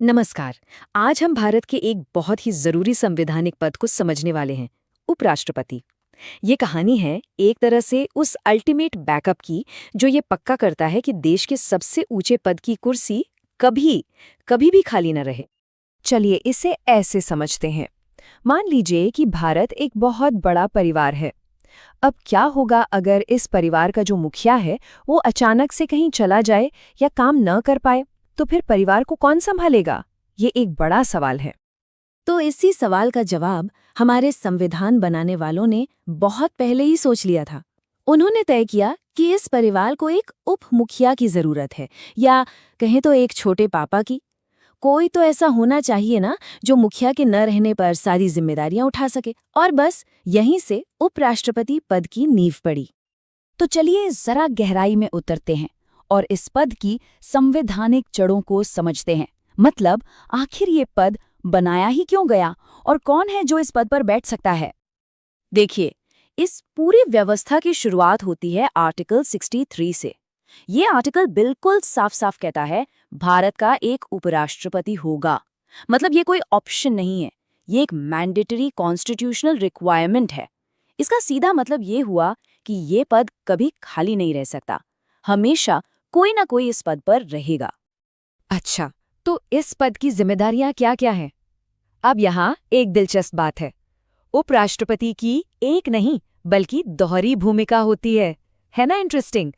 नमस्कार। आज हम भारत के एक बहुत ही जरूरी संवैधानिक पद को समझने वाले हैं, उपराष्ट्रपति। ये कहानी है एक तरह से उस अल्टीमेट बैकअप की जो ये पक्का करता है कि देश के सबसे ऊंचे पद की कुर्सी कभी कभी भी खाली न रहे। चलिए इसे ऐसे समझते हैं। मान लीजिए कि भारत एक बहुत बड़ा परिवार है। अब क्या होगा अगर इस परिवार का जो मुखिया है वो अचानक से कहीं चला जाए या काम न कर पाए, तो फिर परिवार को कौन संभालेगा? ये एक बड़ा सवाल है। तो इसी सवाल का जवाब हमारे संविधान बनाने वालों ने बहुत पहले ही सोच लिया था। उन्होंने तय किया कि इस परिवार को एक उप मुखिया की जरूरत है, या कहें तो एक छोटे पापा की। कोई तो ऐसा होना चाहिए ना जो मुखिया के न रहने पर सारी जिम्मेदारियां उठा सके, और बस यहीं से उपराष्ट्रपति पद की नींव पड़ी। तो चलिए जरा गहराई में उतरते हैं और इस पद की संवैधानिक जड़ों को समझते हैं। मतलब आखिर ये पद बनाया ही क्यों गया और कौन है जो इस पद पर बैठ सकता है? देखिए, इस पूरी व्यवस्था की शुरुआत होती है आर्टिकल 63 से। ये आर्टिकल बिल्कुल साफ साफ कहता है भारत का एक उपराष्ट्रपति होगा। मतलब ये कोई ऑप्शन नहीं है, ये एक मैंडेटरी कॉन्स्टिट्यूशनल रिक्वायरमेंट है। इसका सीधा मतलब ये हुआ कि ये पद कभी खाली नहीं रह सकता, हमेशा कोई ना कोई इस पद पर रहेगा। अच्छा, तो इस पद की जिम्मेदारियां क्या-क्या हैं? अब यहाँ एक दिलचस्प बात है। उपराष्ट्रपति की एक नहीं बल्कि दोहरी भूमिका होती है ना इंटरेस्टिंग?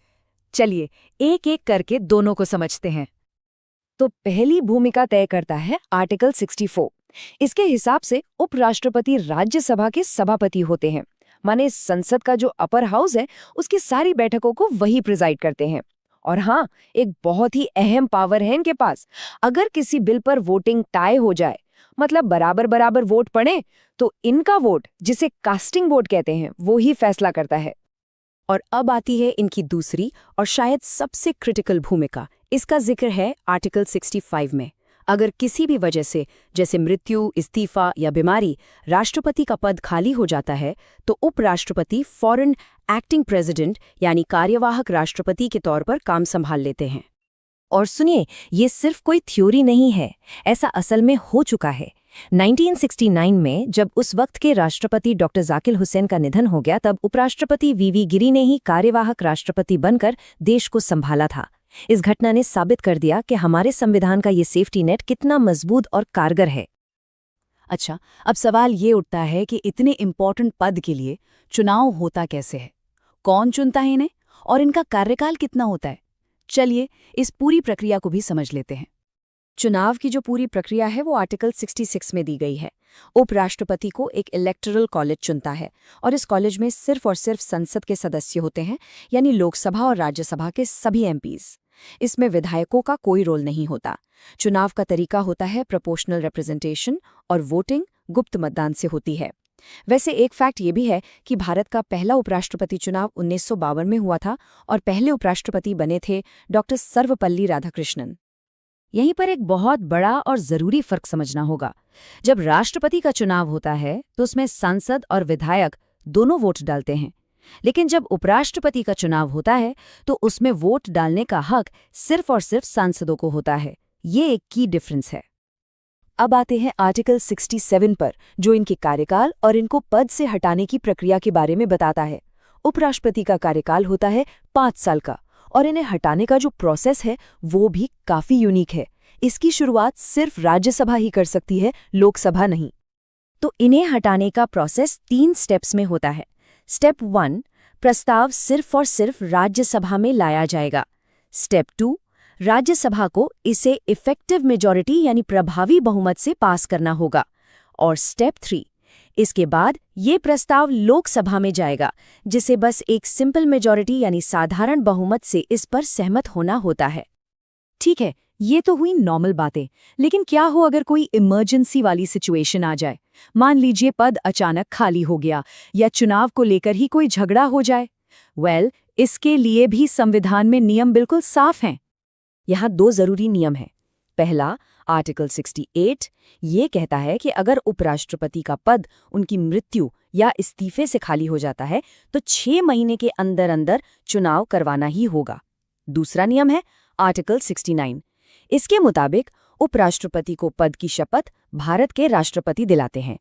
चलिए एक एक करके दोनों को समझते हैं। तो पहली भूमिका तय करता है आर्टिकल 64। इसके हिसाब से उपराष्ट्रपति राज्यसभा के सभापति होते हैं। माने संसद का जो अपर हाउस है उसकी सारी बैठकों को वही प्रिजाइड करते हैं। और हाँ, एक बहुत ही अहम पावर है इनके पास। अगर किसी बिल पर वोटिंग टाई हो जाए, मतलब बराबर बराबर वोट पड़े, तो इनका वोट, जिसे कास्टिंग वोट कहते हैं, वो ही फैसला करता है। और अब आती है इनकी दूसरी और शायद सबसे क्रिटिकल भूमिका। इसका जिक्र है आर्टिकल 65 में। अगर किसी भी वजह से, जैसे मृत्यु, इस्तीफा या बीमारी, राष्ट्रपति का पद खाली हो जाता है, तो उपराष्ट्रपति फौरन एक्टिंग प्रेसिडेंट यानी कार्यवाहक राष्ट्रपति के तौर पर काम संभाल लेते हैं। और सुनिए, ये सिर्फ कोई थ्योरी नहीं है, ऐसा असल में हो चुका है। 1969 में जब उस वक्त के राष्ट्रपति डॉक्टर जाकिर हुसैन का निधन हो गया, तब उपराष्ट्रपति वीवी गिरी ने ही कार्यवाहक राष्ट्रपति बनकर देश को संभाला था। इस घटना ने साबित कर दिया कि हमारे संविधान का ये सेफ्टी नेट कितना मजबूत और कारगर है। अच्छा, अब सवाल ये उठता है कि इतने इम्पोर्टेंट पद के लिए चुनाव होता कैसे है? कौन चुनता है इन्हें और इनका कार्यकाल कितना होता है? चलिए इस पूरी प्रक्रिया को भी समझ लेते हैं। चुनाव की जो पूरी प्रक्रिया है वो आर्टिकल 66 में दी गई है। उपराष्ट्रपति को एक इलेक्टोरल कॉलेज चुनता है, और इस कॉलेज में सिर्फ और सिर्फ संसद के सदस्य होते हैं, यानी लोकसभा और राज्यसभा के सभी एमपीज। इसमें विधायकों का कोई रोल नहीं होता। चुनाव का तरीका होता है प्रोपोर्शनल रिप्रेजेंटेशन, और वोटिंग गुप्त मतदान से होती है। वैसे एक फैक्ट ये भी है कि भारत का पहला उपराष्ट्रपति चुनाव 1952 में हुआ था, और पहले उपराष्ट्रपति बने थे डॉक्टर सर्वपल्ली राधाकृष्णन। यहीं पर एक बहुत बड़ा और जरूरी फर्क समझना होगा। जब राष्ट्रपति का चुनाव होता है तो उसमें सांसद और विधायक दोनों वोट डालते हैं, लेकिन जब उपराष्ट्रपति का चुनाव होता है तो उसमें वोट डालने का हक सिर्फ और सिर्फ सांसदों को होता है। ये एक की डिफरेंस है। अब आते हैं आर्टिकल 67 पर, जो इनके कार्यकाल और इनको पद से हटाने की प्रक्रिया के बारे में बताता है। उपराष्ट्रपति का कार्यकाल होता है 5 साल का, और इन्हें हटाने का जो प्रोसेस है वो भी काफी यूनिक है। इसकी शुरुआत सिर्फ राज्यसभा ही कर सकती है, लोकसभा नहीं। तो इन्हें हटाने का प्रोसेस 3 स्टेप्स में होता है। स्टेप 1, प्रस्ताव सिर्फ और सिर्फ राज्यसभा में लाया जाएगा। स्टेप 2, राज्यसभा को इसे इफेक्टिव मेजॉरिटी यानी प्रभावी बहुमत से पास करना होगा। और स्टेप 3, इसके बाद ये प्रस्ताव लोकसभा में जाएगा, जिसे बस एक सिंपल मेजॉरिटी यानी साधारण बहुमत से इस पर सहमत होना होता है। ठीक है, ये तो हुई नॉर्मल बातें, लेकिन क्या हो अगर कोई इमरजेंसी वाली सिचुएशन आ जाए? मान लीजिए पद अचानक खाली हो गया या चुनाव को लेकर ही कोई झगड़ा हो जाए। इसके लिए भी संविधान में नियम बिल्कुल साफ हैं। यहाँ 2 जरूरी नियम हैं। पहला, आर्टिकल 68, ये कहता है कि अगर उपराष्ट्रपति का पद उनकी मृत्यु या इस्तीफे से खाली हो जाता है तो 6 महीने के अंदर अंदर चुनाव करवाना ही होगा। दूसरा नियम है आर्टिकल 69। इसके मुताबिक उपराष्ट्रपति को पद की शपथ भारत के राष्ट्रपति दिलाते हैं।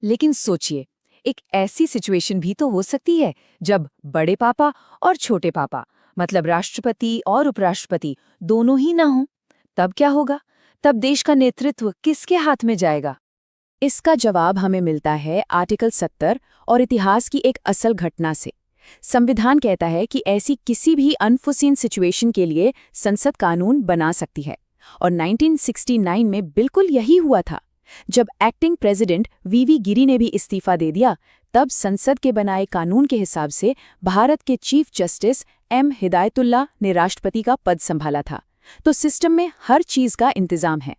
लेकिन सोचिए, एक ऐसी सिचुएशन भी तो हो सकती है जब बड़े पापा और छोटे पापा, मतलब राष्ट्रपति और उपराष्ट्रपति दोनों ही ना हों। तब क्या होगा? तब देश का नेतृत्व किसके हाथ में जाएगा? इसका जवाब हमें मिलता है आर्टिकल 70 और इतिहास की एक असल घटना से। संविधान कहता है कि ऐसी किसी भी अनफोर्सीन सिचुएशन के लिए संसद कानून बना सकती है, और 1969 में बिल्कुल यही हुआ था। जब एक्टिंग प्रेसिडेंट वीवी गिरी ने भी इस्तीफा दे दिया, तब संसद के बनाए कानून के हिसाब से भारत के चीफ जस्टिस एम हिदायतुल्लाह ने राष्ट्रपति का पद संभाला था। तो सिस्टम में हर चीज का इंतजाम है।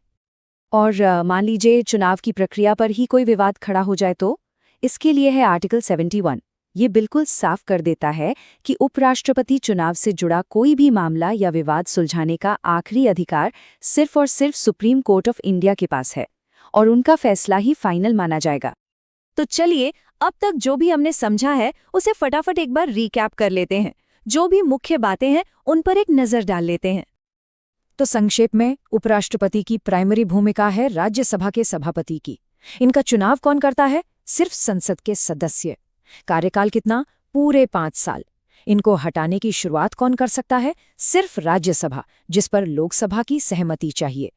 और मान लीजिए चुनाव की प्रक्रिया पर ही कोई विवाद खड़ा हो जाए तो इसके लिए है आर्टिकल 71। ये बिल्कुल साफ कर देता है कि उपराष्ट्रपति चुनाव से जुड़ा कोई भी मामला या विवाद सुलझाने का आखिरी अधिकार सिर्फ और सिर्फ सुप्रीम कोर्ट ऑफ इंडिया के पास है, और उनका फैसला ही फाइनल माना जाएगा। तो चलिए, अब तक जो भी हमने समझा है उसे फटाफट एक बार रिकैप कर लेते हैं। जो भी मुख्य बातें हैं उन पर एक नजर डाल लेते हैं। तो संक्षेप में, उपराष्ट्रपति की प्राइमरी भूमिका है राज्यसभा के सभापति की। इनका चुनाव कौन करता है? सिर्फ संसद के सदस्य। कार्यकाल कितना? पूरे 5 साल। इनको हटाने की शुरुआत कौन कर सकता है? सिर्फ राज्यसभा, जिस पर लोकसभा की सहमति चाहिए।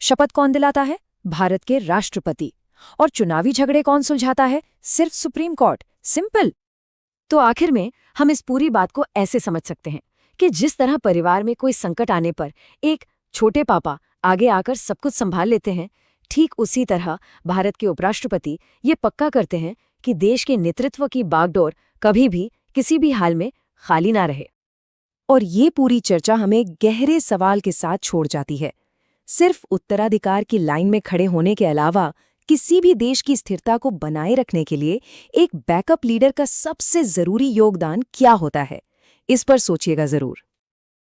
शपथ कौन दिलाता है? भारत के राष्ट्रपति। और चुनावी झगड़े कौन सुलझाता है? सिर्फ सुप्रीम कोर्ट। सिंपल। तो आखिर में हम इस पूरी बात को ऐसे समझ सकते हैं कि जिस तरह परिवार में कोई संकट आने पर एक छोटे पापा आगे आकर सब कुछ संभाल लेते हैं, ठीक उसी तरह भारत के उपराष्ट्रपति ये पक्का करते हैं कि देश के नेतृत्व की बागडोर कभी भी किसी भी हाल में खाली ना रहे। और ये पूरी चर्चा हमें गहरे सवाल के साथ छोड़ जाती है। सिर्फ उत्तराधिकार की लाइन में खड़े होने के अलावा किसी भी देश की स्थिरता को बनाए रखने के लिए एक बैकअप लीडर का सबसे जरूरी योगदान क्या होता है? इस पर सोचिएगा जरूर।